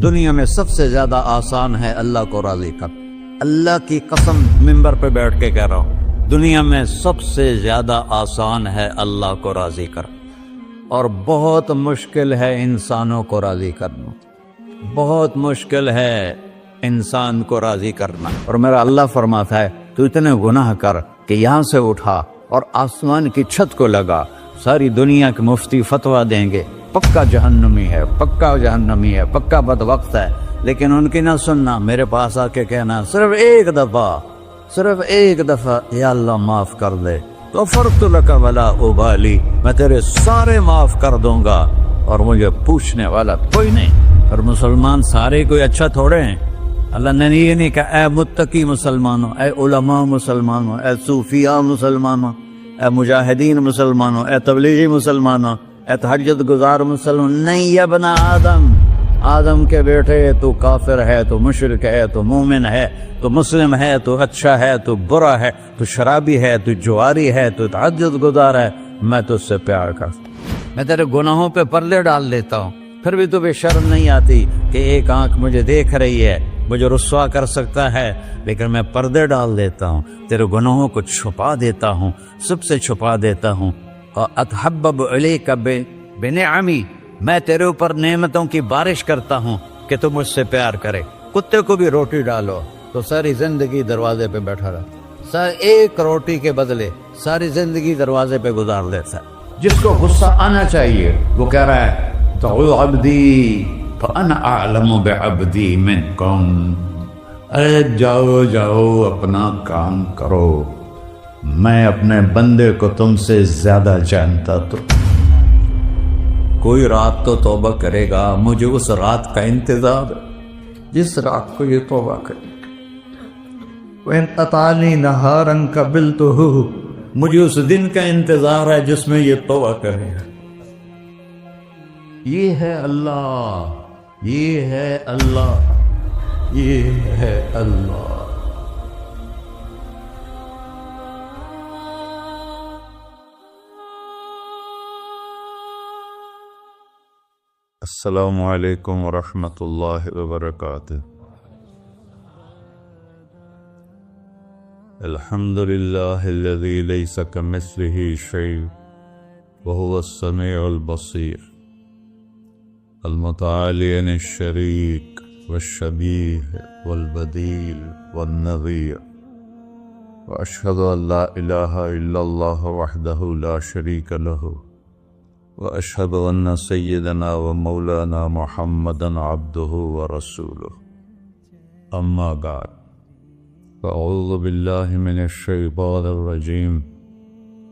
دنیا میں سب سے زیادہ آسان ہے اللہ کو راضی کر. اللہ کی قسم منبر پہ بیٹھ کے کہہ رہا ہوں، دنیا میں سب سے زیادہ آسان ہے اللہ کو راضی کر، اور بہت مشکل ہے انسانوں کو راضی کرنا. بہت مشکل ہے انسان کو راضی کرنا. اور میرا اللہ فرماتا ہے تو اتنے گناہ کر کہ یہاں سے اٹھا اور آسمان کی چھت کو لگا، ساری دنیا کے مفتی فتویٰ دیں گے پکا جہنمی ہے، پکا جہنمی ہے، پکا بدبخت ہے، لیکن ان کی نہ سننا. میرے پاس آ کے کہنا صرف ایک دفعہ یا اللہ معاف کر دے، غفرت لک ولا ابالی، میں تیرے سارے معاف کر دوں گا اور مجھے پوچھنے والا کوئی نہیں. اور مسلمان سارے کوئی اچھا تھوڑے ہیں. اللہ نے یہ نہیں کہا اے متقی مسلمانوں، اے علماء مسلمانوں، اے صوفیاء مسلمانوں، اے مجاہدین مسلمانوں، اے تبلیغی مسلمانوں، اے تہجد گزار مسلمان. نہیں یا ابن آدم کے بیٹے، تو کافر ہے، تو مشرک ہے، تو مومن ہے، تو مسلم ہے، تو اچھا ہے، تو برا ہے، تو شرابی ہے، تو جواری ہے، تو تہجد گزار ہے، میں تجھ سے پیار کرتا ہوں. میں تیرے گناہوں پہ پردے ڈال دیتا ہوں، پھر بھی تمہیں شرم نہیں آتی کہ ایک آنکھ مجھے دیکھ رہی ہے، مجھے رسوا کر سکتا ہے، لیکن میں پردے ڈال دیتا ہوں، تیرے گناہوں کو چھپا دیتا ہوں، سب سے چھپا دیتا ہوں. اتحبب الیک بنعمی، میں تیرے اوپر نعمتوں کی بارش کرتا ہوں کہ تم مجھ سے پیار کرے. کتے کو بھی روٹی ڈالو تو ساری زندگی دروازے پہ بیٹھا رہتا، ایک روٹی کے بدلے ساری زندگی دروازے پہ گزار دیتا ہے. جس کو غصہ آنا چاہیے وہ کہہ رہا ہے دعوا عبدی فانا اعلم بعبدی منکم، ارے جاؤ اپنا کام کرو، میں اپنے بندے کو تم سے زیادہ جانتا. تو کوئی رات تو توبہ کرے گا، مجھے اس رات کا انتظار جس رات کو یہ توبہ کرے. وَإِنْ أَطَعَنِي نَهَارًا قَبِلْتُهُ، مجھے اس دن کا انتظار ہے جس میں یہ توبہ کرے گا. یہ ہے اللہ، یہ ہے اللہ، یہ ہے اللہ. السلام علیکم ورحمۃ اللہ وبرکاتہ. الحمد للہ الذی لیس کمثلہ شیء وہو السمیع البصیر، المتعالی عن الشریک والشبیہ والبدیل والنظیر، واشہد ان لا الہ الا اللہ وحدہ لا شریک لہ، واشہد ان سیدنا و مولانا محمدا عبدہ ورسولہ. اما بعد، فاعوذ باللہ من الشیطان الرجیم.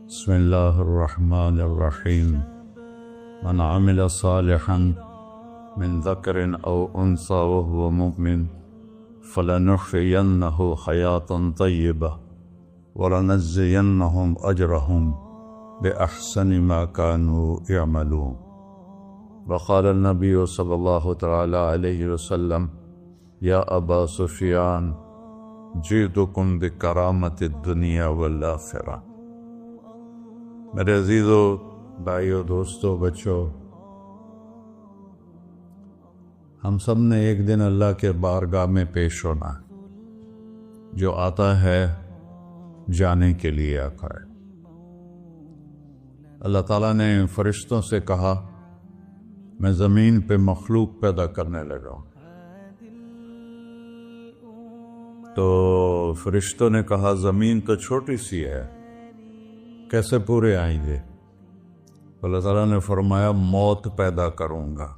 بسم اللہ الرحمن الرحیم. من عمل صالحا من ذکر او انثى وهو مؤمن فلنحیینہ حیاتا طیبہ ولنجزینہم اجرہم بأحسن ما كانوا يعملون. وقال النبي صلى الله تعالى عليه وسلم يا أبا سفيان جئتكم بكرامة الدنيا والآخرة. میرے عزیزو، بھائیو، دوستو، بچو، ہم سب نے ایک دن اللہ کے بارگاہ میں پیش ہونا ہے. جو آتا ہے جانے کے لیے آتا ہے. اللہ تعالیٰ نے فرشتوں سے کہا میں زمین پہ مخلوق پیدا کرنے لگا ہوں. تو فرشتوں نے کہا زمین تو چھوٹی سی ہے، کیسے پورے آئیں گے؟ اللہ تعالیٰ نے فرمایا موت پیدا کروں گا،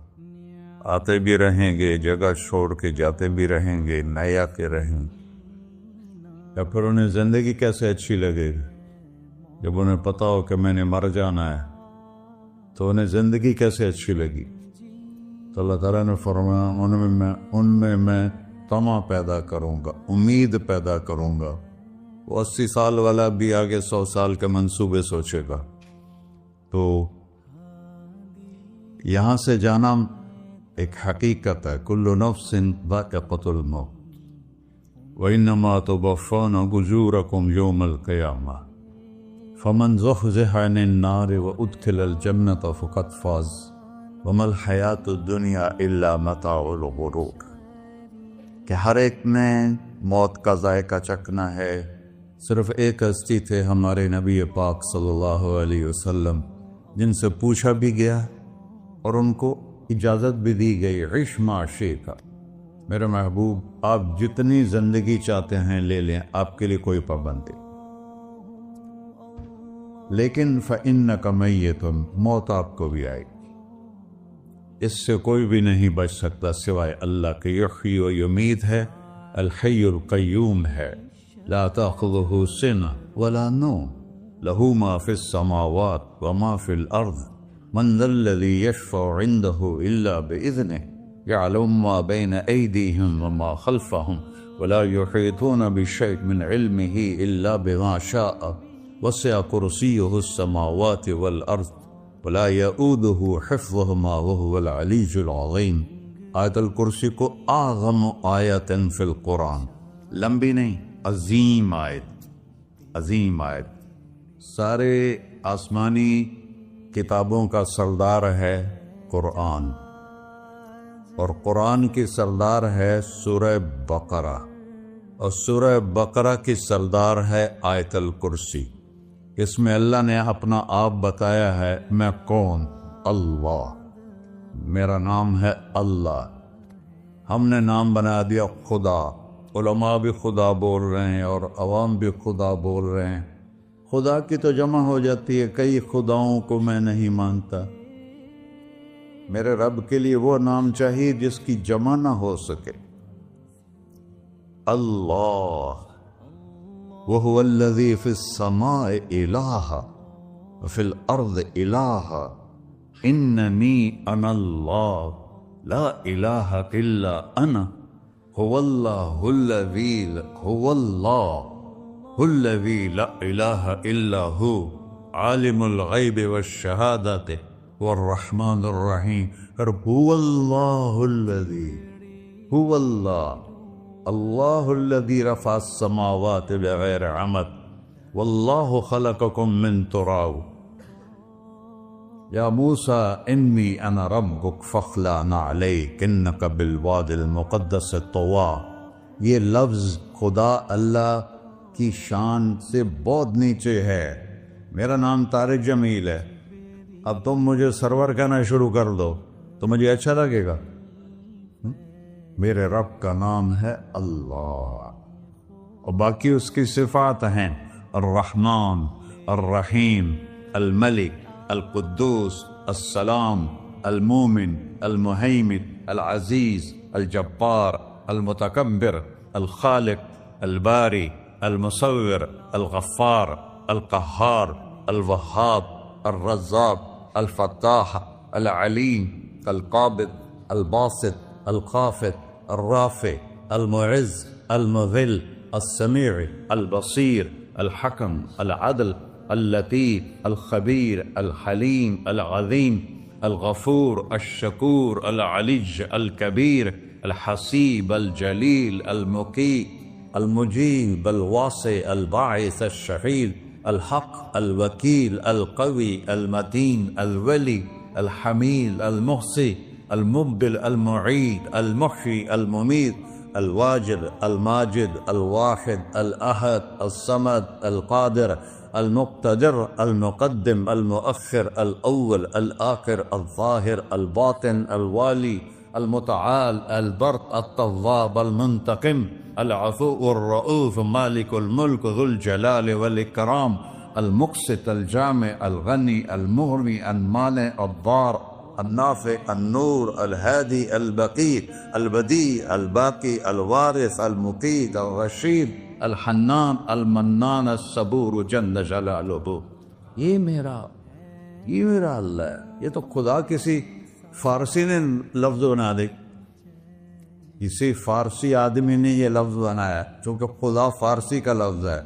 آتے بھی رہیں گے، جگہ چھوڑ کے جاتے بھی رہیں گے، نئے آتے رہیں گے. یا پھر انہیں زندگی کیسے اچھی لگے گی جب انہیں پتا ہو کہ میں نے مر جانا ہے؟ تو انہیں زندگی کیسے اچھی لگی؟ تو اللہ تعالیٰ نے فرمایا ان میں میں طمع پیدا کروں گا، امید پیدا کروں گا. وہ 80 سال والا بھی آگے 100 سال کے منصوبے سوچے گا. تو یہاں سے جانا ایک حقیقت ہے. کل نفس ذائقۃ الموت وانما توفون اجورکم یوم القیامہ فمن زحزح عن النار وادخل الجنة فقد فاز وما الحیات الدنیا الا متاع الغرور، کہ ہر ایک نے موت کا ذائقہ چکھنا ہے۔ صرف ایک ہستی تھے ہمارے نبی پاک صلی اللہ علیہ وسلم، جن سے پوچھا بھی گیا اور ان کو اجازت بھی دی گئی، عش ما شئت، میرے محبوب آپ جتنی زندگی چاہتے ہیں لے لیں، آپ کے لیے کوئی پابندی، لیکن فإنک میت، موت آپ کو بھی آئے گی، اس سے کوئی بھی نہیں بچ سکتا سوائے اللہ کے۔ یحیی و یمیت ہے، الحی القیوم ہے، لا تأخذہ سنہ ولا نوم، لہ ما فی السماوات وما فی الارض، من ذا الذی یشفع عنده الا بإذنہ، يعلم ما بين أيديهم وما خلفهم ولا يحيطون بشيء من علمه إلا بما شاء، وسع كرسيه السماوات والأرض ولا يؤوده حفظهما وهو العلي العظيم۔ آیت الکرسی کو اعظم آیت فی القرآن، لمبی نہیں، عظیم آیت، عظیم آیت، سارے آسمانی کتابوں کا سردار ہے قرآن، اور قرآن کی سردار ہے سورہ بقرہ، اور سورہ بقرہ کی سردار ہے آیت الکرسی۔ اس میں اللہ نے اپنا آپ بتایا ہے، میں کون؟ اللہ، میرا نام ہے اللہ۔ ہم نے نام بنا دیا خدا، علماء بھی خدا بول رہے ہیں اور عوام بھی خدا بول رہے ہیں۔ خدا کی تو جمع ہو جاتی ہے، کئی خداؤں کو میں نہیں مانتا، میرے رب کے لیے وہ نام چاہیے جس کی جمع نہ ہو سکے۔ اللہ، وہو الذی فی السماء الہ وفی الارض الہ، اننی انا اللہ لا الہ الا انا، هو اللہ الذی لا الہ الا ہو، عالم الغیب والشہادۃ والرحمن الرحیم۔ هو اللہ الذی، هو اللہ، اللہ الذی رفع السماوات بغیر عمد، واللہ خلقکم من تراب، یا موسیٰ انی انا ربک فاخلع نعلیک انک بالوادی المقدس طویٰ۔ یہ لفظ خدا اللہ کی شان سے بہت نیچے ہے۔ میرا نام طارق جمیل ہے، اب تم مجھے سرور کہنا شروع کر دو تو مجھے اچھا لگے گا؟ میرے رب کا نام ہے اللہ، اور باقی اس کی صفات ہیں، الرحمن، الرحیم، الملک، القدوس، السلام، المومن، المہیمن، العزیز، الجبار، المتکبر، الخالق، الباری، المصور، الغفار، القہار، الوہاب، الرزاق، الفتاح، العلیم، القابض، الباسط، الخافض، الرافع، المعز، المذل، السمیع، البصیر، الحکم، العدل، اللطیف، الخبیر، الحلیم، العظیم، الغفور، الشکور، العلی، الکبیر، الحسیب، الجلیل، المقیت، المجیب، الواسع، الباعث، الشفیع، الحق، الوکیل، القوی، المتین، الولی، الحمید، المحصی، المبدل، المعید، المحیی، الممیت، الواجد، الماجد، الواحد، الأحد، الصمد، القادر، المقتدر، المقدم، المؤخر، الأول، الآخر، الظاهر، الباطن، الوالي، المتعال، البر، التواب، المنتقم، العفو، الرؤوف، مالك الملك، ذو الجلال والإكرام، المقسط، الجامع، الغني، المغني، المانع، الضار، النافع، النور، الهادي، البقي، البديع، الباقي، الوارث، المقيت، الرشيد، الحنان، المنان، الصبور جل جلالہ۔ یہ میرا اللہ ہے۔ یہ تو خدا کسی فارسی نے لفظ بنا دے، کسی فارسی آدمی نے یہ لفظ بنایا، چونکہ خدا فارسی کا لفظ ہے،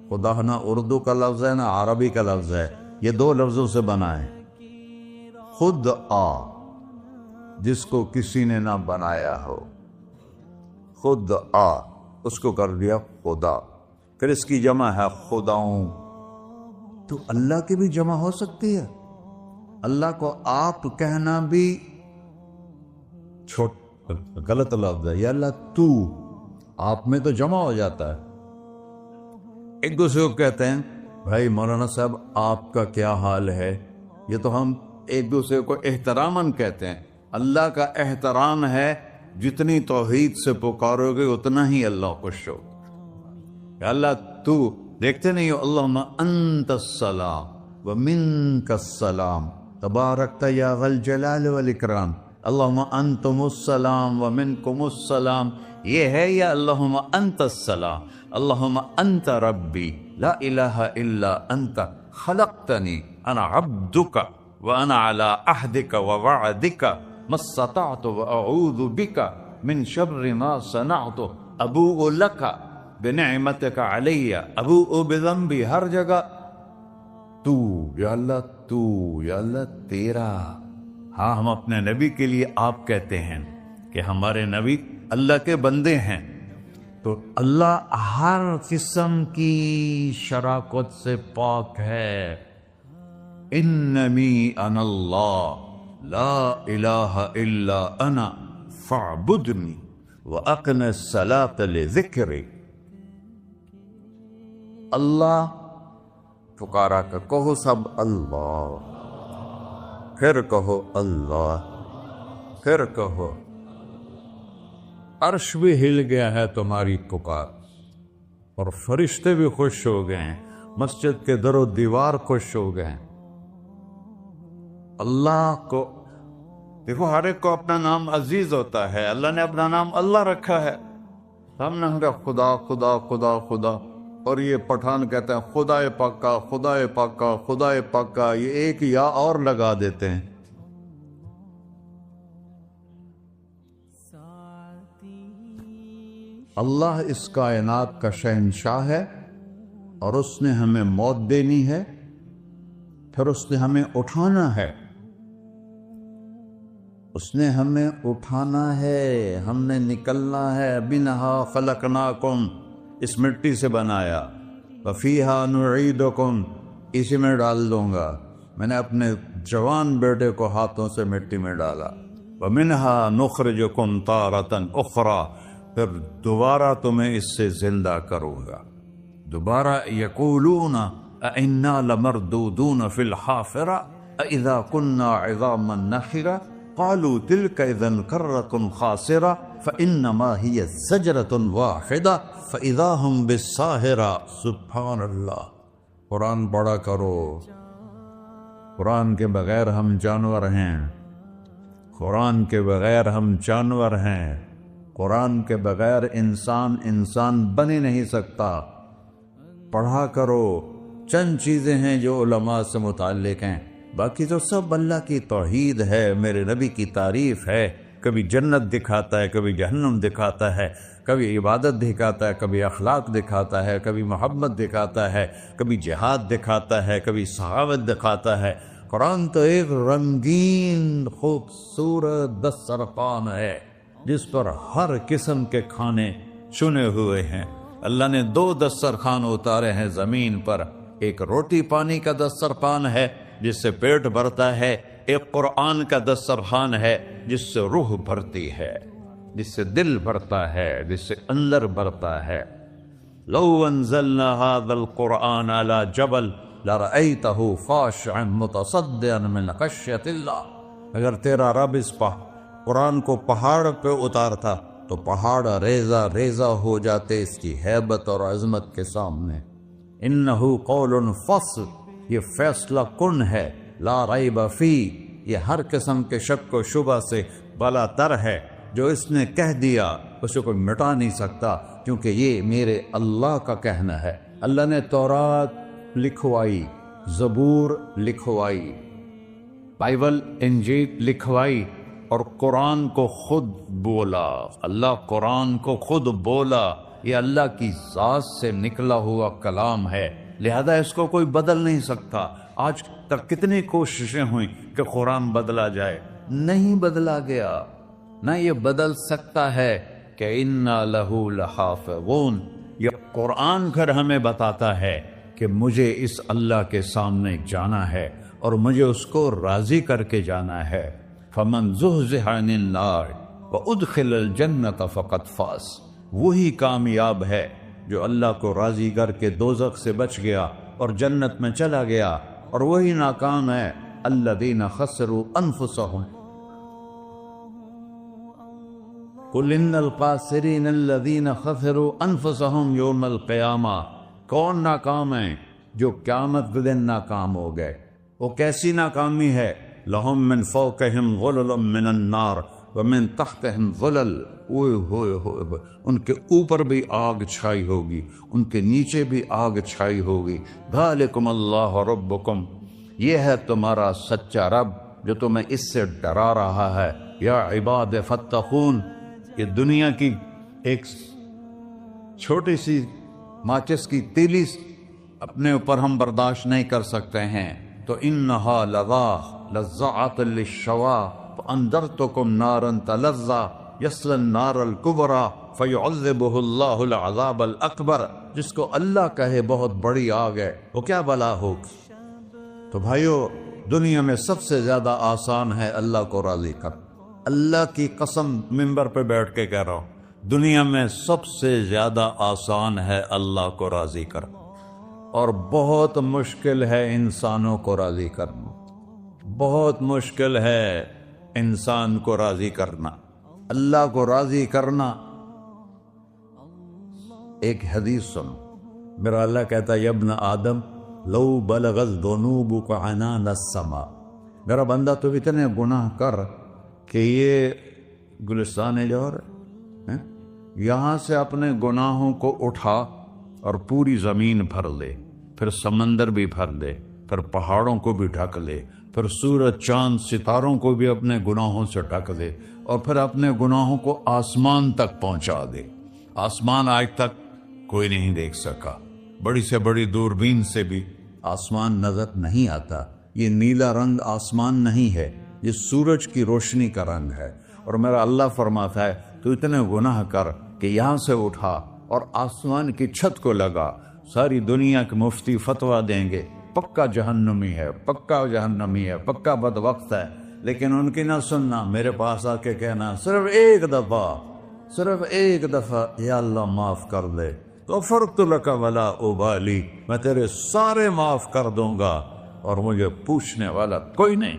خدا نہ اردو کا لفظ ہے نہ عربی کا لفظ ہے، یہ دو لفظوں سے بنا ہے۔ خود آ، جس کو کسی نے نہ بنایا ہو، خود آ، اس کو کر دیا خدا، پھر اس کی جمع ہے خداؤں۔ تو اللہ کی بھی جمع ہو سکتی ہے؟ اللہ کو آپ کہنا بھی غلط لفظ ہے. یا اللہ تو، آپ میں تو جمع ہو جاتا ہے. ایک دوسرے کو کہتے ہیں بھائی مولانا صاحب آپ کا کیا حال ہے. یہ تو ہم ایک دوسرے کو احتراماً کہتے ہیں. اللہ کا احترام ہے جتنی توحید سے پکارو گے اتنا ہی اللہ خوش ہو. کہ اللہ تو، دیکھتے نہیں ہو اللہم انت السلام ومنک السلام تبارکت یا ذا الجلال والاکرام. اللہم انتم السلام ومنکم السلام یہ ہے. یا اللہم انت السلام، اللہم انت ربی لا الہ الا انت خلقتنی انا عبدک وانا علی عہدک ووعدک ما استطعت واعوذ بک من شر ما صنعت ابوء لک بنعمتک علی ابوء بذنبی. ہر جگہ تو، یا اللہ تو، یا اللہ تیرا. ہاں ہم اپنے نبی کے لیے آپ کہتے ہیں کہ ہمارے نبی اللہ کے بندے ہیں. تو اللہ ہر قسم کی شراکت سے پاک ہے. اننی انا اللہ لا الہ الا انا فاعبدنی واقم الصلاۃ لذکری. اللہ پکارا کر کہو سب اللہ، پھر کہو اللہ، پھر کہو. عرش بھی ہل گیا ہے تمہاری پکار، اور فرشتے بھی خوش ہو گئے ہیں، مسجد کے در و دیوار خوش ہو گئے ہیں. اللہ کو دیکھو، ہر ایک کو اپنا نام عزیز ہوتا ہے. اللہ نے اپنا نام اللہ رکھا ہے. ہم نے کہا خدا خدا خدا خدا، اور یہ پٹھان کہتے ہیں خدا پاکا خدا پاکا خدا پاکا. یہ ایک یا اور لگا دیتے ہیں. اللہ اس کائنات کا شہنشاہ ہے، اور اس نے ہمیں موت دینی ہے، پھر اس نے ہمیں اٹھانا ہے. اس نے ہمیں اٹھانا ہے، ہم نے نکلنا ہے. منہا خلقناکم، اس مٹی سے بنایا. وفیہا نعیدکم، اسی میں ڈال دوں گا. میں نے اپنے جوان بیٹے کو ہاتھوں سے مٹی میں ڈالا. ومنہا نخرجکم تارۃ اخری، پھر دوبارہ تمہیں اس سے زندہ کروں گا. دوبارہ یقولون اِنَّا لَمَرْدُودُونَ فِي الْحَافِرَةِ أَإِذَا كُنَّا عِظَامًا نَخِرَةً قَالُوا تِلْكَ إِذًا كَرَّةٌ خَاسِرَةٌ فَإِنَّمَا هِيَ زَجْرَةٌ وَاحِدَةٌ فَإِذَا هُمْ بِالسَّاهِرَةِ. سبحان اللہ. قرآن پڑھا کرو. قرآن کے بغیر ہم جانور ہیں. قرآن کے بغیر ہم جانور ہیں. قرآن کے بغیر انسان بن ہی نہیں سکتا. پڑھا کرو. چند چیزیں ہیں جو علماء سے متعلق ہیں، باقی تو سب اللہ کی توحید ہے، میرے نبی کی تعریف ہے. کبھی جنت دکھاتا ہے، کبھی جہنم دکھاتا ہے، کبھی عبادت دکھاتا ہے، کبھی اخلاق دکھاتا ہے، کبھی محبت دکھاتا ہے، کبھی جہاد دکھاتا ہے، کبھی سخاوت دکھاتا ہے. قرآن تو ایک رنگین خوبصورت دسترخوان ہے جس پر ہر قسم کے کھانے چنے ہوئے ہیں. اللہ نے 2 دسترخوان اتارے ہیں زمین پر. ایک روٹی پانی کا دسترخوان ہے جس سے پیٹ بھرتا ہے، ایک قرآن کا دسترخوان ہے جس سے روح بھرتی ہے، جس سے دل بھرتا ہے، جس سے اندر بھرتا ہے. لو انزلنا هذا القرآن على جبل لرأيته خاشعا متصدعا من خشية الله. اگر تیرا رب اس قرآن کو پہاڑ پہ اتارتا تو پہاڑ ریزہ ریزہ ہو جاتے اس کی ہیبت اور عظمت کے سامنے. انہو قول فصل، یہ فیصلہ کن ہے. لا ریب فی، یہ ہر قسم کے شک و شبہ سے بلا تر ہے. جو اس نے کہہ دیا اسے کوئی مٹا نہیں سکتا، کیونکہ یہ میرے اللہ کا کہنا ہے. اللہ نے تورات لکھوائی، زبور لکھوائی، بائبل انجیل لکھوائی، اور قرآن کو خود بولا. اللہ قرآن کو خود بولا. یہ اللہ کی ذات سے نکلا ہوا کلام ہے، لہذا اس کو کوئی بدل نہیں سکتا. آج تک کتنی کوششیں ہوئیں کہ قرآن بدلا جائے، نہیں بدلا گیا. نہ یہ بدل سکتا ہے کہ اِنَّا لَهُ لَحَافِظُونَ. یہ قرآن پھر ہمیں بتاتا ہے کہ مجھے اس اللہ کے سامنے جانا ہے اور مجھے اس کو راضی کر کے جانا ہے۔ فمن زحزح عن النار وادخل الجنة فقد فاز، وہی کامیاب ہے جو اللہ کو راضی کر کے دوزخ سے بچ گیا اور جنت میں چلا گیا، اور وہی ناکام ہے۔ الذین خسروا انفسهم قل ان الخاسرین الذین خسروا انفسهم یوم القیامہ، کون ناکام ہیں؟ جو قیامت کے دن ناکام ہو گئے۔ وہ کیسی ناکامی ہے؟ لہم من فوقہم غلل من النار ومن تحتہم غلل، اوئے ہوئے ہوئے، ان کے اوپر بھی آگ چھائی ہوگی، ان کے نیچے بھی آگ چھائی ہوگی۔ ذالکم اللہ ربکم، یہ ہے تمہارا سچا رب جو تمہیں اس سے ڈرا رہا ہے۔ یا عباد فاتقون، یہ دنیا کی ایک چھوٹی سی ماچس کی تیلی اپنے اوپر ہم برداشت نہیں کر سکتے ہیں، تو انہا لظا لزعت للشوا فانذرتکم نارا تلظا یصلی النار الکبری فیعذبہ اللہ العذاب الاکبر، جس کو اللہ کہے بہت بڑی آگ ہے، وہ کیا بلا ہوگی۔ تو بھائیو، دنیا میں سب سے زیادہ آسان ہے اللہ کو راضی کر۔ اللہ کی قسم ممبر پہ بیٹھ کے کہہ رہا ہوں، دنیا میں سب سے زیادہ آسان ہے اللہ کو راضی کر، اور بہت مشکل ہے انسانوں کو راضی کرنا، بہت مشکل ہے انسان کو راضی کرنا۔ اللہ کو راضی کرنا، ایک حدیث سنو، میرا اللہ کہتا ہے یا ابن آدم لو بلغت ذنوبک عنان السماء، میرا بندہ تو اتنے گناہ کر کہ یہ گلستان جوہر ہے، یہاں سے اپنے گناہوں کو اٹھا اور پوری زمین بھر لے، پھر سمندر بھی بھر لے، پھر پہاڑوں کو بھی ڈھک لے، پھر سورج چاند ستاروں کو بھی اپنے گناہوں سے ڈھک دے، اور پھر اپنے گناہوں کو آسمان تک پہنچا دے۔ آسمان آج تک کوئی نہیں دیکھ سکا، بڑی سے بڑی دوربین سے بھی آسمان نظر نہیں آتا۔ یہ نیلا رنگ آسمان نہیں ہے، یہ سورج کی روشنی کا رنگ ہے۔ اور میرا اللہ فرماتا ہے تو اتنے گناہ کر کہ یہاں سے اٹھا اور آسمان کی چھت کو لگا، ساری دنیا کے مفتی فتویٰ دیں گے پکا جہنمی ہے، پکا جہنمی ہے، پکا بدبخت ہے، لیکن ان کی نہ سننا، میرے پاس آ کے کہنا صرف ایک دفعہ یا اللہ معاف کر دے، غفرت لک ولا ابالی، میں تیرے سارے معاف کر دوں گا اور مجھے پوچھنے والا کوئی نہیں۔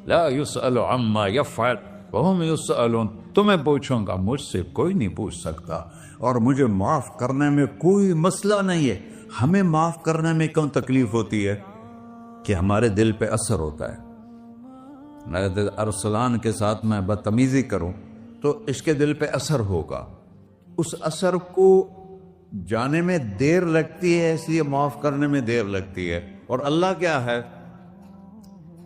لا یسأل عما یفعل وہم یسألون، تمہیں پوچھوں گا، مجھ سے کوئی نہیں پوچھ سکتا، اور مجھے معاف کرنے میں کوئی مسئلہ نہیں ہے۔ ہمیں معاف کرنے میں کیوں تکلیف ہوتی ہے؟ کہ ہمارے دل پہ اثر ہوتا ہے۔ میں ارسلان کے ساتھ میں بدتمیزی کروں تو اس کے دل پہ اثر ہوگا، اس اثر کو جانے میں دیر لگتی ہے، اس لیے معاف کرنے میں دیر لگتی ہے۔ اور اللہ کیا ہے؟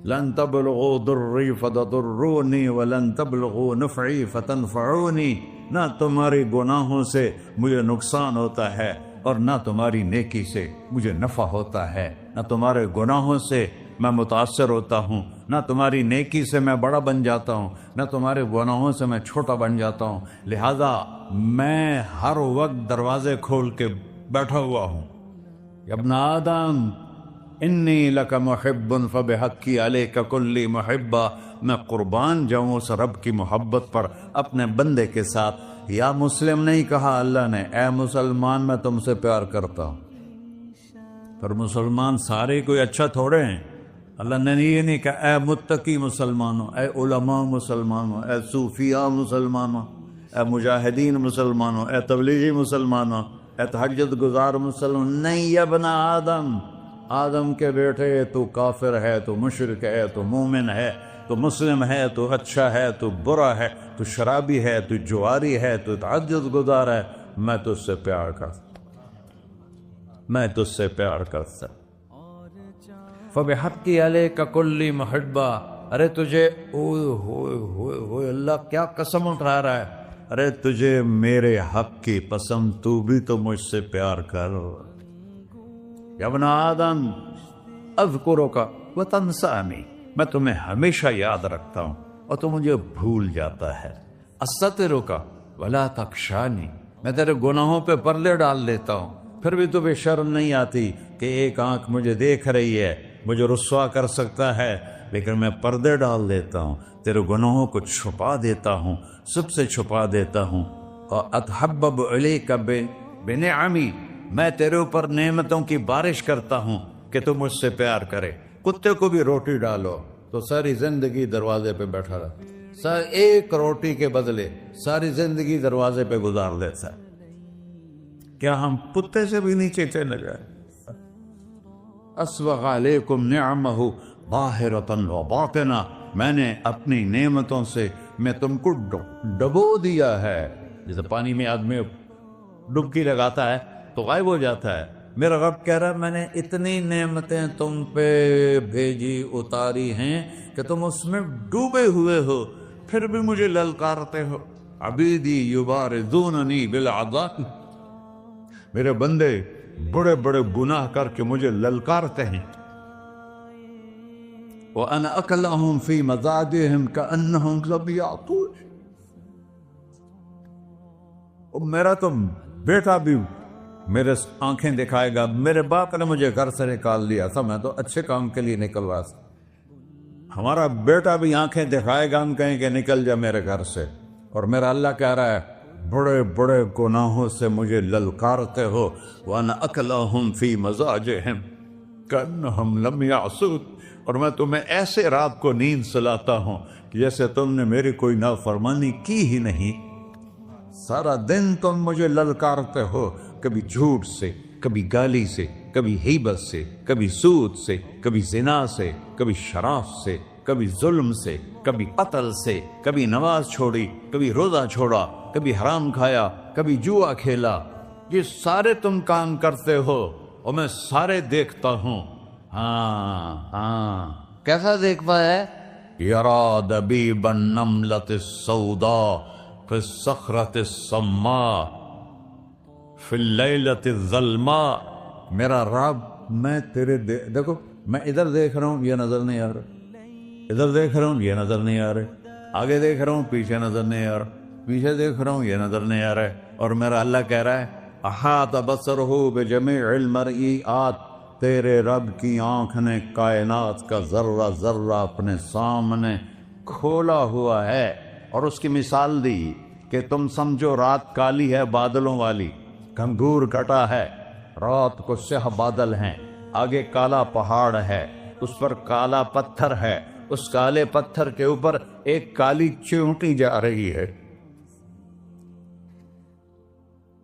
لن تبلغوا ضری فتضرونی ولن تبلغوا نفعی فتنفعونی، نہ تمہاری گناہوں سے مجھے نقصان ہوتا ہے اور نہ تمہاری نیکی سے مجھے نفع ہوتا ہے، نہ تمہارے گناہوں سے میں متاثر ہوتا ہوں، نہ تمہاری نیکی سے میں بڑا بن جاتا ہوں، نہ تمہارے گناہوں سے میں چھوٹا بن جاتا ہوں، لہذا میں ہر وقت دروازے کھول کے بیٹھا ہوا ہوں۔ یا ابن آدم انی لک محب فبحقی علیک کلی محبہ، میں قربان جاؤں اس رب کی محبت پر اپنے بندے کے ساتھ۔ یا مسلم نہیں کہا اللہ نے، اے مسلمان میں تم سے پیار کرتا ہوں۔ پر مسلمان سارے کوئی اچھا تھوڑے ہیں، اللہ نے یہ نہیں کہا اے متقی مسلمانوں، اے علماء مسلمانوں، اے صوفیاء مسلمانوں، اے مجاہدین مسلمانوں، اے تبلیغی مسلمانوں، اے تہجد گزار مسلمان، نہیں یا ابن آدم، آدم کے بیٹے، تو کافر ہے، تو مشرک ہے، تو مومن ہے، تو مسلم ہے، تو اچھا ہے، تو برا ہے، تو شرابی ہے، تو جواری ہے، تو تہجد گزار ہے، میں تجھ سے پیار کرتا، میں تجھ سے پیار کرتا۔ فبحقی علیک کلی محبہ، ارے تجھے اوئے ہوئے ہوئے ہوئے، اللہ کیا قسم اٹھا رہا ہے، ارے تجھے میرے حق کی قسم، تو بھی تو مجھ سے پیار کر۔ یا ابن آدم اذکرک وتنسانی، میں تمہیں ہمیشہ یاد رکھتا ہوں اور تو مجھے بھول جاتا ہے۔ استترک ولا تخشانی، میں تیرے گناہوں پہ پردے ڈال لیتا ہوں، پھر بھی تمہیں شرم نہیں آتی کہ ایک آنکھ مجھے دیکھ رہی ہے مجھے رسوا کر سکتا ہے، لیکن میں پردے ڈال دیتا ہوں، تیرے گناہوں کو چھپا دیتا ہوں، سب سے چھپا دیتا ہوں۔ اور اتحبب علیک بنعمی، میں تیرے اوپر نعمتوں کی بارش کرتا ہوں کہ تو مجھ سے پیار کرے۔ کتے کو بھی روٹی ڈالو تو ساری زندگی دروازے پہ بیٹھا رہا، ایک روٹی کے بدلے ساری زندگی دروازے پہ گزار دیتا ہے۔ کیا ہم کتے سے بھی نیچے چلے گئے؟ اسبغ علیکم نعمہ ظاہرۃ و باطنہ، میں نے اپنی نعمتوں سے میں تم کو ڈبو دیا ہے۔ جیسے پانی میں آدمی ڈبکی لگاتا ہے تو غائب ہو جاتا ہے، میرا رب کہہ رہا ہے میں نے اتنی نعمتیں تم پہ بھیجی اتاری ہیں کہ تم اس میں ڈوبے ہوئے ہو، پھر بھی مجھے للکارتے ہو۔ عبیدی یبارزوننی بالعذاب، میرے بندے بڑے بڑے گناہ کر کے مجھے للکارتے ہیں۔ وَأَنَا أَكْلَهُمْ فِي مَزَاجِهِمْ كَأَنَّهُمْ لَمْ يَعْطُونِ، میرا تو بیٹا بھی میرے آنکھیں دکھائے گا، میرے باپ نے مجھے گھر سے نکال دیا تھا، میں تو اچھے کام کے لیے نکلوا تھا، ہمارا بیٹا بھی آنکھیں دکھائے گا، ہم کہیں کہ نکل جا میرے گھر سے۔ اور میرا اللہ کہہ رہا ہے بڑے بڑے گناہوں سے مجھے للکارتے ہو۔ وَأَنَا أَكْلَهُمْ فِي مَزَاجِهِمْ كَأَنَّهُمْ لَمْ يَعْصُونِ، اور میں تمہیں ایسے رات کو نیند سلاتا ہوں کہ جیسے تم نے میری کوئی نافرمانی کی ہی نہیں۔ سارا دن تم مجھے للکارتے ہو، کبھی جھوٹ سے، کبھی گالی سے، کبھی غیبت سے، کبھی سود سے، کبھی زنا سے، کبھی شراب سے، کبھی ظلم سے، کبھی قتل سے، کبھی نماز چھوڑی، کبھی روزہ چھوڑا، کبھی حرام کھایا، کبھی جوا کھیلا۔ یہ سارے تم کام کرتے ہو اور میں سارے دیکھتا ہوں۔ ہاں کیسا دیکھتا ہے؟ یرا دبیب النملۃ السوداء فی الصخرۃ الصماء فی اللیلۃ الظلماء، میرا رب میں تیرے دیکھو، میں ادھر دیکھ رہا ہوں یہ نظر نہیں آ رہا، ادھر دیکھ رہا ہوں یہ نظر نہیں آ رہا، آگے دیکھ رہا ہوں پیچھے نظر نہیں آ رہا، پیچھے دیکھ رہا ہوں یہ نظر نہیں آ رہا ہے، اور میرا اللہ کہہ رہا ہے احاط بصرہ بجمیع المرئیات، تیرے رب کی آنکھ نے کائنات کا ذرہ ذرہ اپنے سامنے کھولا ہوا ہے۔ اور اس کی مثال دی کہ تم سمجھو رات کالی ہے بادلوں والی، گھنگور گھٹا ہے، رات کو سیاہ بادل ہیں، آگے کالا پہاڑ ہے، اس پر کالا پتھر ہے، اس کالے پتھر کے اوپر ایک کالی چیونٹی جا رہی ہے۔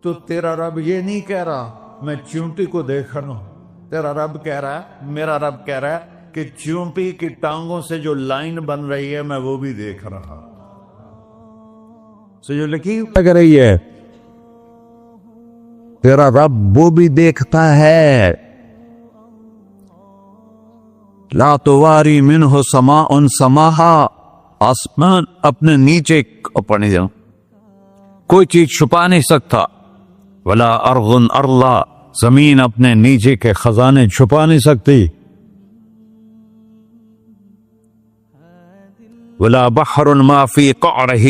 تو تیرا رب یہ نہیں کہہ رہا میں چیونٹی کو دیکھ رہا ہوں، تیرا رب کہہ رہا ہے، میرا رب کہہ رہا ہے کہ چیونٹی کی ٹانگوں سے جو لائن بن رہی ہے میں وہ بھی دیکھ رہا، سے جو لکیر لگ رہی ہے تیرا رب وہ بھی دیکھتا ہے۔ لا تواری منہ سماء سماہا، آسمان اپنے نیچے پڑھنے جاؤں کوئی چیز چھپا نہیں سکتا، ولا ارض ارضا، زمین اپنے نیچے کے خزانے چھپا نہیں سکتی، ولا بحر ما فی قعرہ،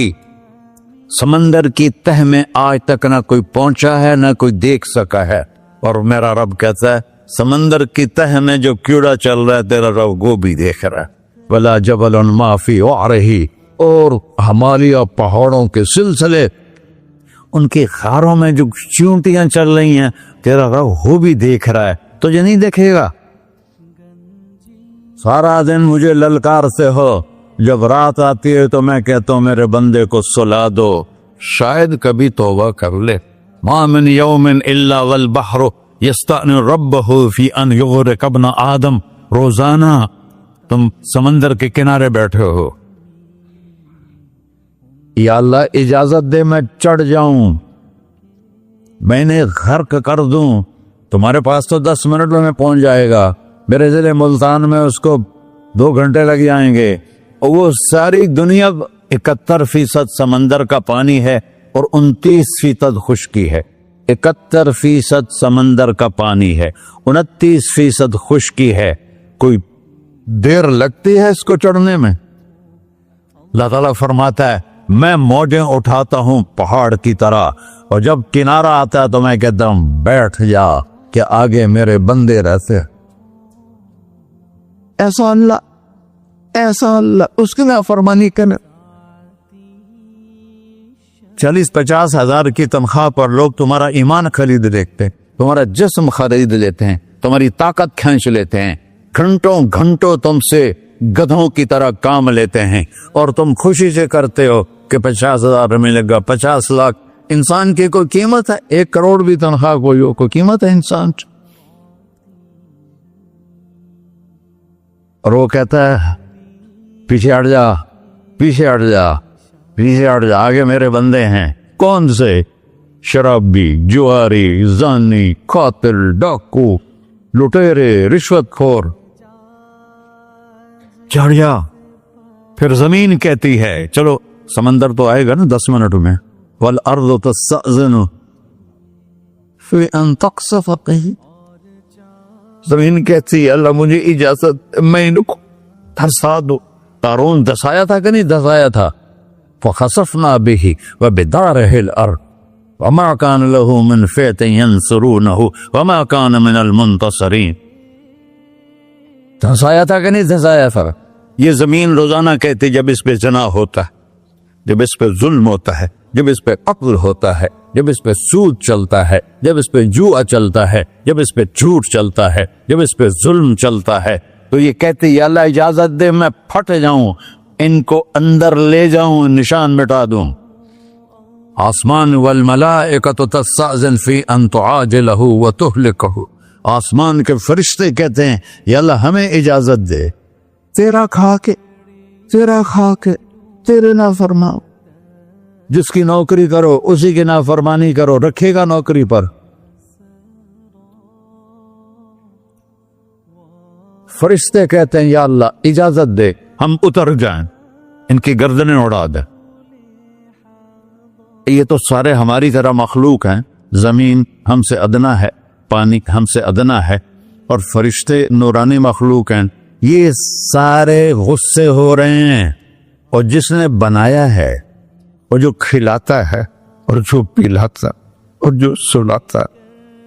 سمندر کی تہ میں آج تک نہ کوئی پہنچا ہے نہ کوئی دیکھ سکا ہے، اور میرا رب کہتا ہے سمندر کی تہ میں جو کیڑا چل رہا ہے تیرا رب وہ بھی دیکھ رہا ہے، ولا جبل ما فی وعرہ، اور ہمالیہ پہاڑوں کے سلسلے ان کی خاروں میں جو چیونٹیاں چل رہی ہیں تیرا رب وہ بھی دیکھ رہا ہے، تجھے نہیں دیکھے گا؟ سارا دن مجھے للکارتے ہو، جب رات آتی ہے تو میں کہتا ہوں میرے بندے کو سلا دو، شاید کبھی توبہ کر لے۔ ما من یوم الا والبحر یستأنی ربہ فی ان یغرق ابن آدم، روزانہ تم سمندر کے کنارے بیٹھے ہو، یا اللہ اجازت دے میں چڑھ جاؤں، میں نے غرق کر دوں، تمہارے پاس تو 10 منٹ میں پہنچ جائے گا، میرے ضلع ملتان میں اس کو 2 گھنٹے لگ جائیں گے، اور وہ ساری دنیا 71% سمندر کا پانی ہے اور 29% خشکی ہے، 71% سمندر کا پانی ہے، 29% خشکی ہے، کوئی دیر لگتی ہے اس کو چڑھنے میں؟ اللہ تعالیٰ فرماتا ہے میں موجیں اٹھاتا ہوں پہاڑ کی طرح، اور جب کنارہ آتا ہے تو میں کہتا ہوں بیٹھ جا کہ آگے میرے بندے رہتے۔ ایسا اللہ اس کی نافرمانی کرنا. 40-50 ہزار کی تنخواہ پر لوگ تمہارا ایمان خرید لیتے ہیں, تمہارا جسم خرید لیتے ہیں, تمہاری طاقت کھینچ لیتے ہیں, گھنٹوں تم سے گدھوں کی طرح کام لیتے ہیں, اور تم خوشی سے کرتے ہو کہ 50,000 ملے گا, 50 لاکھ. انسان کی کوئی قیمت ہے؟ 1 کروڑ بھی تنخواہ کوئی قیمت ہے انسان؟ اور وہ کہتا ہے پیچھے ہٹ جا, آگے میرے بندے ہیں. کون سے؟ شرابی, جواری, زانی, قاتل, ڈاکو, لٹیرے, رشوت خور. چڑھ جا. پھر زمین کہتی ہے چلو, سمندر تو آئے گا نا 10 منٹ میں. والارض تستأذن فی ان تقصف قیل. زمین کہتی ہے اللہ مجھے اجازت, میں ان کو دھسا دو. قارون دھسایا تھا کہ نہیں دھسایا تھا؟ فخسفنا به وبداره الارض وما كان له من فئة ينصرونه وما كان من المنتصرين. دھسایا تھا کہ نہیں دھسایا تھا؟ یہ زمین روزانہ کہتی جب اس پہ زنا ہوتا ہے, جب اس پہ ظلم ہوتا ہے, جب اس پہ قتل ہوتا ہے, جب اس پہ سود چلتا ہے, جب اس پہ جوا چلتا ہے, جب اس پہ جھوٹ چلتا ہے, جب اس پہ ظلم چلتا ہے, تو یہ کہتے یا اللہ اجازت دے میں پھٹ جاؤں, ان کو اندر لے جاؤں, نشان مٹا دوں. آسمان والملائکۃ تستأذن فی ان تعاجلہ وتہلکہ. آسمان کے فرشتے کہتے ہیں یا اللہ ہمیں اجازت دے, تیرا کھا کے تیرے نافرماؤ. جس کی نوکری کرو اسی کی نافرمانی کرو, رکھے گا نوکری پر. فرشتے کہتے ہیں یا اللہ اجازت دے ہم اتر جائیں, ان کی گردنیں اڑا دیں. یہ تو سارے ہماری طرح مخلوق ہیں. زمین ہم سے ادنا ہے, پانی ہم سے ادنا ہے, اور فرشتے نورانی مخلوق ہیں. یہ سارے غصے ہو رہے ہیں, اور جس نے بنایا ہے, اور جو کھلاتا ہے, اور جو پلاتا, اور جو سلاتا,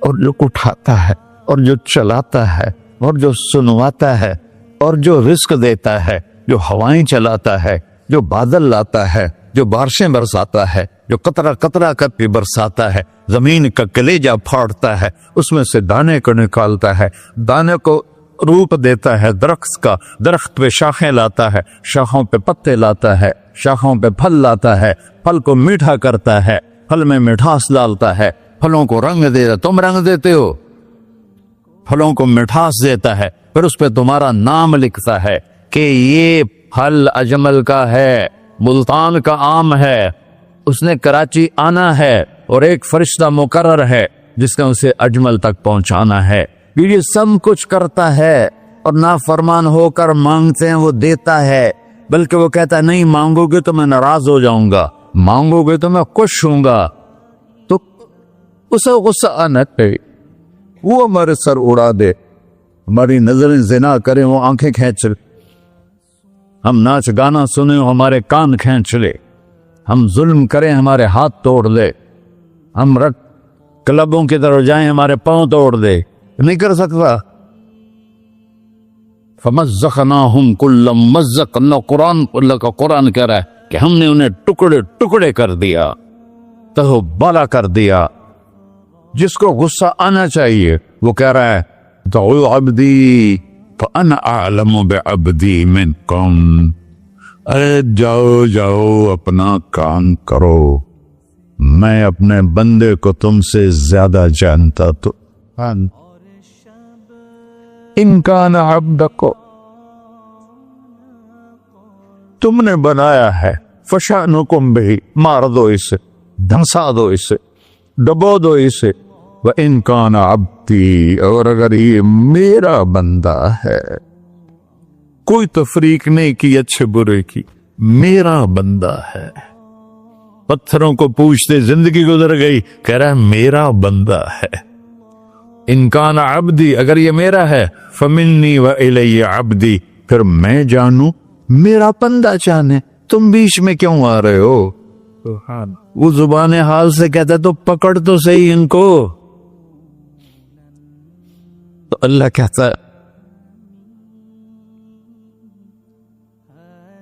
اور جو اٹھاتا ہے, اور جو چلاتا ہے, اور جو سنواتا ہے, اور جو رزق دیتا ہے, جو ہوائیں چلاتا ہے, جو بادل لاتا ہے, جو بارشیں برساتا ہے, جو قطرہ قطرہ کر کے برساتا ہے, زمین کا کلیجہ پھاڑتا ہے, اس میں سے دانے کو نکالتا ہے, دانے کو روپ دیتا ہے درخت کا, درخت پہ شاخیں لاتا ہے, شاخوں پہ پتے لاتا ہے, شاخوں پہ پھل لاتا ہے, پھل کو میٹھا کرتا ہے, پھل میں مٹھاس ڈالتا ہے, پھلوں کو رنگ دے. تم رنگ دیتے ہو, پھلوں کو مٹھاس دیتا ہے, پھر اس پہ تمہارا نام لکھتا ہے کہ یہ پھل اجمل کا ہے, ملتان کا آم ہے, اس نے کراچی آنا ہے, اور ایک فرشتہ مقرر ہے جس نے اسے اجمل تک پہنچانا ہے. یہ سب کچھ کرتا ہے, اور نافرمان ہو کر مانگتے ہیں وہ دیتا ہے, بلکہ وہ کہتا ہے نہیں مانگو گے تو میں ناراض ہو جاؤں گا, مانگو گے تو میں خوش ہوں گا. تو اسے غصہ آنا چاہیے, وہ ہمارے سر اڑا دے, ہماری نظریں زنا کریں وہ آنکھیں کھینچ لے, ہم ناچ گانا سنیں ہمارے کان کھینچ لے, ہم ظلم کریں ہمارے ہاتھ توڑ دے, ہم رٹ کلبوں کی طرف جائیں ہمارے پاؤں توڑ دے. نہیں کر سکتا. فمزقناہم کل ممزق. اللہ کا قرآن کہہ رہا ہے کہ ہم نے انہیں ٹکڑے ٹکڑے کر دیا, تہو بالا کر دیا. جس کو غصہ آنا چاہیے وہ کہہ رہا ہے دعو عبدی فانا اعلم بعبدی منکم. ارے جاؤ اپنا کام کرو, میں اپنے بندے کو تم سے زیادہ جانتا. تو ان کان عبدکو, تم نے بنایا ہے, فشانکم بہی, مار دو اسے, دھنسا دو اسے, ڈبو دو اسے. وَإِن كَانَ عَبْدِي, اور اگر یہ میرا بندہ ہے, کوئی تفریق نہیں کی اچھے برے کی, میرا بندہ ہے. پتھروں کو پوچھتے زندگی گزر گئی, کہہ رہا ہے میرا بندہ ہے. ان کان عبدی, اگر یہ میرا ہے, فمنی والی عبدی, پھر میں جانوں میرا بندہ جانے, تم بیچ میں کیوں آ رہے ہو؟ وہ زبان حال سے کہتا تو پکڑ تو صحیح ان کو. تو اللہ کہتا ہے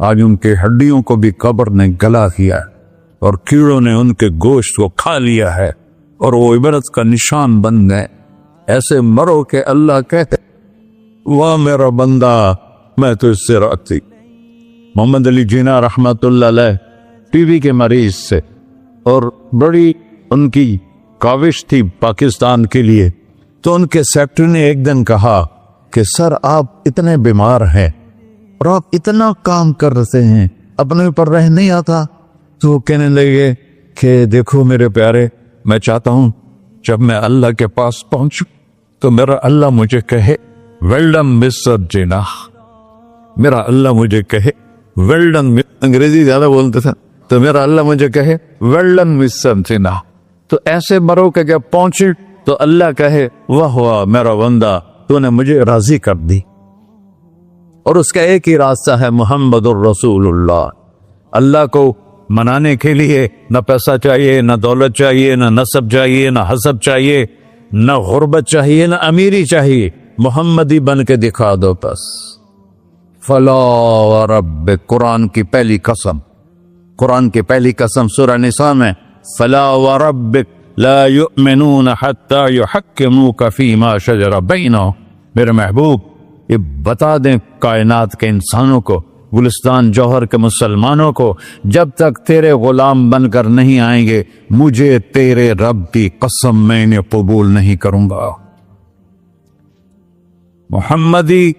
آج ان کے ہڈیوں کو بھی قبر نے گلا کیا ہے اور کیڑوں نے ان کے گوشت کو کھا لیا ہے اور وہ عبرت کا نشان بن گئے. ایسے مرو کہ اللہ کہتے واہ میرا بندہ میں تو اس سے راضی. محمد علی جناح رحمت اللہ علیہ ٹی وی کے مریض سے اور بڑی ان کی کاوش تھی پاکستان کے لیے. تو ان کے سیکٹری نے ایک دن کہا کہ سر آپ اتنے بیمار ہیں اور آپ اتنا کام کر رہے ہیں, اپنے اوپر رہ نہیں آتا؟ تو وہ کہنے لگے کہ دیکھو میرے پیارے, میں چاہتا ہوں جب میں اللہ کے پاس پہنچوں تو میرا اللہ مجھے کہے ویل ڈن مسٹر جناح. میرا اللہ مجھے کہے ویل ڈن. انگریزی زیادہ بولتے تھے تو میرا اللہ مجھے کہے ویل ڈن مسٹر جناح. تو ایسے مرو کہ جب پہنچے تو اللہ کہے واہ واہ میرا بندہ تو نے مجھے راضی کر دی. اور اس کا ایک ہی راستہ ہے محمد الرسول اللہ. اللہ کو منانے کے لیے نہ پیسہ چاہیے, نہ دولت چاہیے, نہ نسب چاہیے, نہ حسب چاہیے, نہ غربت چاہیے, نہ امیری چاہیے. محمدی بن کے دکھا دو بس. فلا وربک, قرآن کی پہلی قسم, قرآن کی پہلی قسم سورہ نساء میں فلا وربک لا یؤمنون حتی یحکموک فیما شجر بینہم. میرے محبوب یہ بتا دیں کائنات کے انسانوں کو, گلستان جوہر کے مسلمانوں کو, جب تک تیرے غلام بن کر نہیں آئیں گے مجھے تیرے رب کی قسم میں نے قبول نہیں کروں گا. محمدی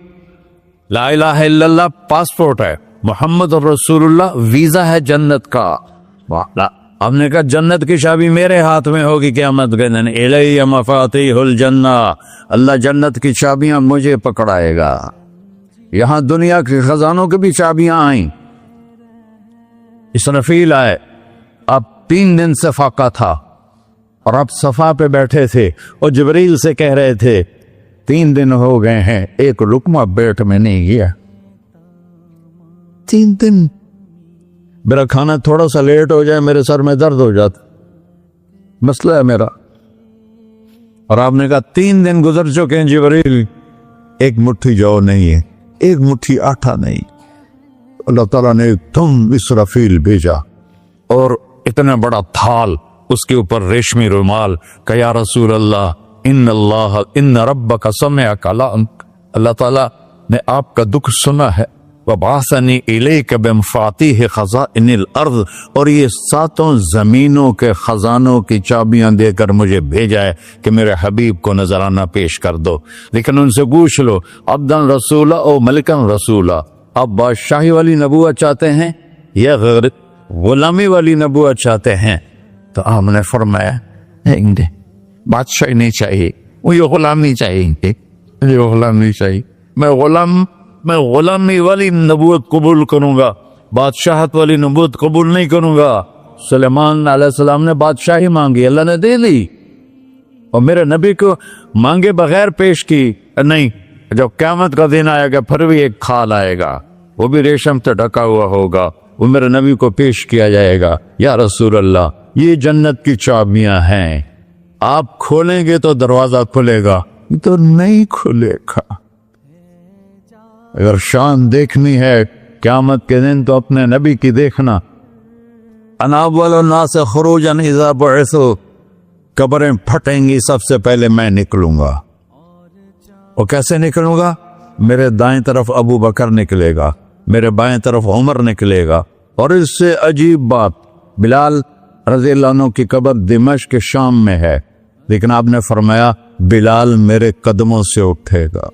لا الہ الا اللہ پاسپورٹ ہے, محمد رسول اللہ ویزا ہے جنت کا. ہم نے کہا جنت کی چابی میرے ہاتھ میں ہوگی قیامت کے دن. الی مفاتیح الجنہ, اللہ جنت کی چابیاں مجھے پکڑائے گا. یہاں دنیا کے خزانوں کی بھی چابیاں آئیں. اسرافیل آئے, اب 3 دن سے فاقہ تھا اور اب صفا پہ بیٹھے تھے اور جبریل سے کہہ رہے تھے 3 دن ہو گئے ہیں ایک لقمہ پیٹ میں نہیں گیا. 3 دن میرا کھانا تھوڑا سا لیٹ ہو جائے میرے سر میں درد ہو جاتا, مسئلہ ہے میرا. اور آپ نے کہا 3 دن گزر چکے ہیں جبریل, ایک مٹھی جو نہیں ہے, ایک مٹھی آٹا نہیں. اللہ تعالیٰ نے تم اسرافیل بھیجا اور اتنا بڑا تھال, اس کے اوپر ریشمی رومال, کہ یا رسول اللہ ان ربک سمع کلامک, اللہ تعالیٰ نے آپ کا دکھ سنا ہے. وَبَعَثَنِي إِلَيْكَ بِمَفَاتِيحِ خَزَائِنِ الْأَرْضِ, اور یہ 7 زمینوں کے خزانوں کی چابیاں دے کر مجھے بھیجا ہے کہ میرے حبیب کو نذرانہ پیش کر دو. لیکن ان سے پوچھ لو عبدن رسولہ او ملکن رسولہ, آپ بادشاہی والی نبوت چاہتے ہیں یا غیر غلامی والی نبوت چاہتے ہیں؟ تو آپ نے فرمایا بادشاہی نہیں چاہیے, مجھے غلامی چاہیے, مجھے غلامی چاہیے. میں غلامی والی نبوت قبول کروں گا, بادشاہت والی نبوت قبول نہیں کروں گا. سلیمان علیہ السلام نے بادشاہی مانگی, اللہ نے دے دی, اور میرے نبی کو مانگے بغیر پیش کی نہیں. جب قیامت کا دن آئے گا پھر بھی ایک کھال آئے گا, وہ بھی ریشم سے ڈھکا ہوا ہوگا, وہ میرے نبی کو پیش کیا جائے گا. یا رسول اللہ یہ جنت کی چابیاں ہیں, آپ کھولیں گے تو دروازہ کھلے گا, تو نہیں کھلے گا. اگر شان دیکھنی ہے قیامت کے دن تو اپنے نبی کی دیکھنا. انا اول الناس خروجا اذا بعثوا, قبریں پھٹیں گی سب سے پہلے میں نکلوں گا. اور کیسے نکلوں گا؟ میرے دائیں طرف ابو بکر نکلے گا, میرے بائیں طرف عمر نکلے گا. اور اس سے عجیب بات, بلال رضی اللہ عنہ کی قبر دمشق کے شام میں ہے, لیکن آپ نے فرمایا بلال میرے قدموں سے اٹھے گا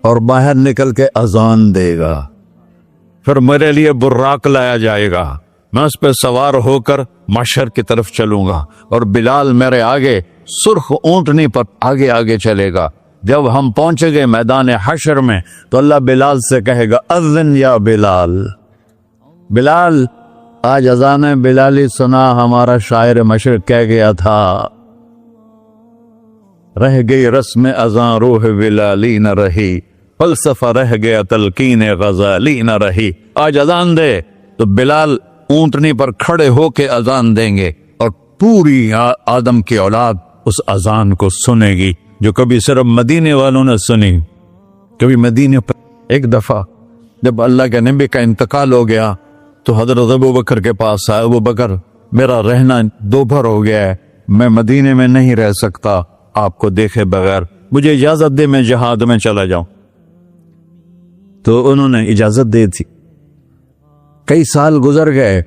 اور باہر نکل کے اذان دے گا. پھر میرے لیے براق لایا جائے گا, میں اس پہ سوار ہو کر محشر کی طرف چلوں گا, اور بلال میرے آگے سرخ اونٹنی پر آگے آگے چلے گا. جب ہم پہنچے گے میدان حشر میں تو اللہ بلال سے کہے گا اذن یا بلال. بلال آج اذان بلالی سنا, ہمارا شاعر مشرق کہہ گیا تھا رہ گئی رسم اذان روح بلالی نہ رہی, فلسفہ رہ گیا تلقین غزالی نہ رہی. آج اذان دے تو بلال اونٹنی پر کھڑے ہو کے اذان دیں گے, اور پوری آدم کی اولاد اس اذان کو سنے گی جو کبھی صرف مدینے والوں نے سنی. کبھی مدینے پر ایک دفعہ جب اللہ کے نبی کا انتقال ہو گیا تو حضرت ابوبکر کے پاس آیا، ابوبکر میرا رہنا دوپہر ہو گیا ہے، میں مدینے میں نہیں رہ سکتا آپ کو دیکھے بغیر، مجھے اجازت دے میں جہاد میں چلا جاؤں۔ تو انہوں نے اجازت دے تھی۔ کئی سال گزر گئے،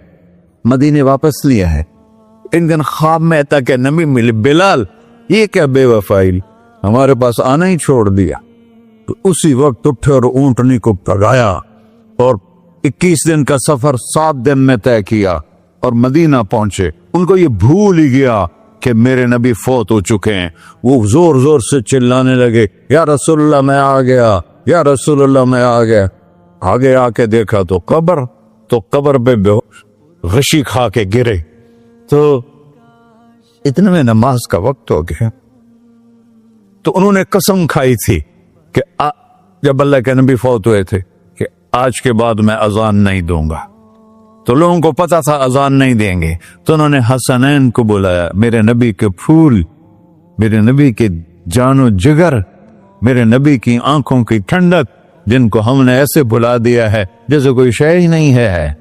مدینے واپس لیا ہے۔ ایک دن خواب میں آتا کہ نبی ملے، بلال یہ کیا بے وفائی، ہمارے پاس آنا ہی چھوڑ دیا۔ تو اسی وقت اٹھے اور اونٹنی کو پگایا اور 21 دن کا سفر 7 دن میں طے کیا اور مدینہ پہنچے۔ ان کو یہ بھول ہی گیا کہ میرے نبی فوت ہو چکے ہیں۔ وہ زور زور سے چلانے لگے، یا رسول اللہ میں آ گیا، یا رسول اللہ میں آ گیا۔ آگے آ کے دیکھا تو قبر پہ غشی کھا کے گرے۔ تو اتنے میں نماز کا وقت ہو گیا۔ تو انہوں نے قسم کھائی تھی کہ جب اللہ کے نبی فوت ہوئے تھے کہ آج کے بعد میں اذان نہیں دوں گا۔ تو لوگوں کو پتا تھا اذان نہیں دیں گے، تو انہوں نے حسنین کو بلایا، میرے نبی کے پھول، میرے نبی کے جان و جگر، میرے نبی کی آنکھوں کی ٹھنڈک، جن کو ہم نے ایسے بلا دیا ہے جیسے کوئی شے ہی نہیں ہے۔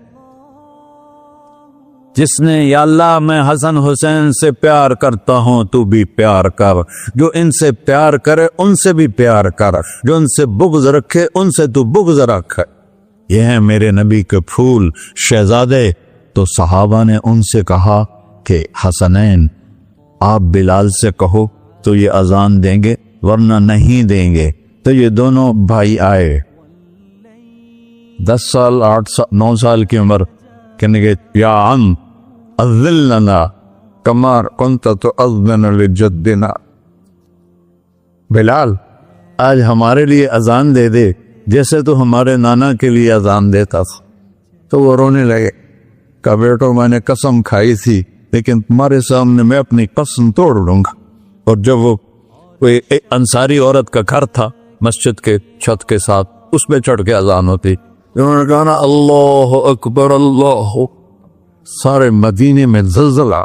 جس نے یا اللہ میں حسن حسین سے پیار کرتا ہوں تو بھی پیار کر، جو ان سے پیار کرے ان سے بھی پیار کر، جو ان سے بغض رکھے ان سے تو بغض رکھ۔ یہ ہیں میرے نبی کے پھول شہزادے۔ تو صحابہ نے ان سے کہا کہ حسنین آپ بلال سے کہو تو یہ اذان دیں گے، ورنہ نہیں دیں گے۔ تو یہ دونوں بھائی آئے، 10 سال 8 سال 9 سال کی عمر، کہنے گے یا عم اذن لنا کما کنت تؤذن لجدنا، بلال آج ہمارے لیے اذان دے دے جیسے تو ہمارے نانا کے لیے اذان دیتا تھا۔ تو وہ رونے لگے، کہا بیٹو میں نے قسم کھائی تھی لیکن تمہارے سامنے میں اپنی قسم توڑ لوں گا۔ اور جب وہ ایک انصاری عورت کا گھر تھا مسجد کے چھت کے ساتھ، اس پہ چڑھ کے اذان ہوتی، انہوں نے کہا نا اللہ اکبر اللہ، سارے مدینے میں زلزلہ،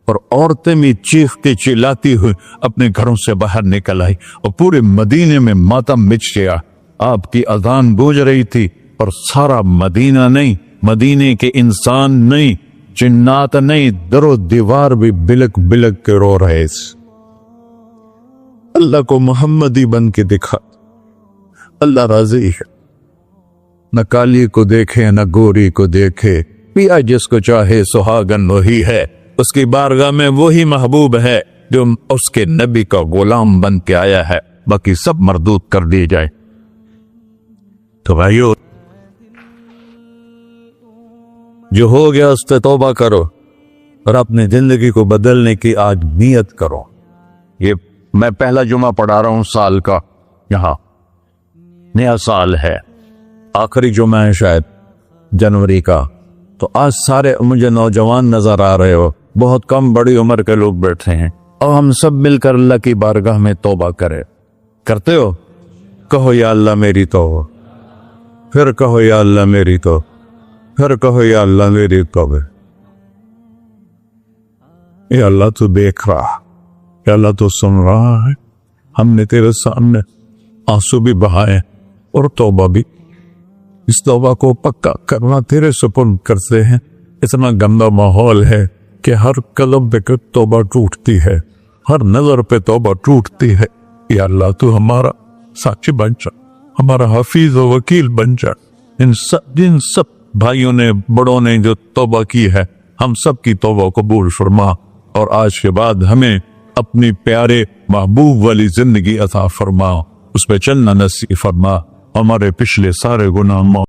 اور عورتیں بھی چیختی چلاتی ہوئی اپنے گھروں سے باہر نکل آئی، اور پورے مدینے میں ماتم مچ گیا۔ آپ کی اذان گونج رہی تھی اور سارا مدینہ نہیں، مدینے کے انسان نہیں، جنات نہیں، در و دیوار بھی بلک بلک کے رو رہے۔ اللہ کو محمدی بن کے دکھا، اللہ راضی ہے، نہ کالی کو دیکھے نہ گوری کو دیکھے، پیا جس کو چاہے سہاگن وہی ہے، اس کی بارگاہ میں وہی محبوب ہے جو اس کے نبی کا غلام بن کے آیا ہے، باقی سب مردود کر دی جائے۔ تو بھائیو جو ہو گیا اس سے توبہ کرو اور اپنی زندگی کو بدلنے کی آج نیت کرو۔ یہ میں پہلا جمعہ پڑھا رہا ہوں سال کا، یہاں نیا سال ہے، آخری جمعہ ہے شاید جنوری کا۔ تو آج سارے مجھے نوجوان نظر آ رہے ہو، بہت کم بڑی عمر کے لوگ بیٹھے ہیں، اور ہم سب مل کر اللہ کی بارگاہ میں توبہ کرتے ہو؟ کہو یا اللہ میری توبہ، پھر کہو یا اللہ میری توبہ، پھر کہو یا اللہ میری توبہ۔ یا اللہ تو دیکھ رہا، یا اللہ تو سن رہا ہے، ہم نے تیرے سامنے آنسو بھی بہائے اور توبہ بھی، اس توبہ کو پکا کرنا تیرے سپرد کرتے ہیں۔ اتنا گندا ماحول ہے کہ ہر قلب پہ توبہ ٹوٹتی ہے، ہر نظر پہ توبہ ٹوٹتی ہے۔ یا اللہ تو ہمارا ساتھی بن جا، ہمارا حفیظ و وکیل بن جا۔ جن سب بھائیوں نے بڑوں نے جو توبہ کی ہے، ہم سب کی توبہ قبول فرما، اور آج کے بعد ہمیں اپنی پیارے محبوب والی زندگی عطا فرما، اس پہ چلنا نصیب فرما، ہمارے پچھلے سارے گناہ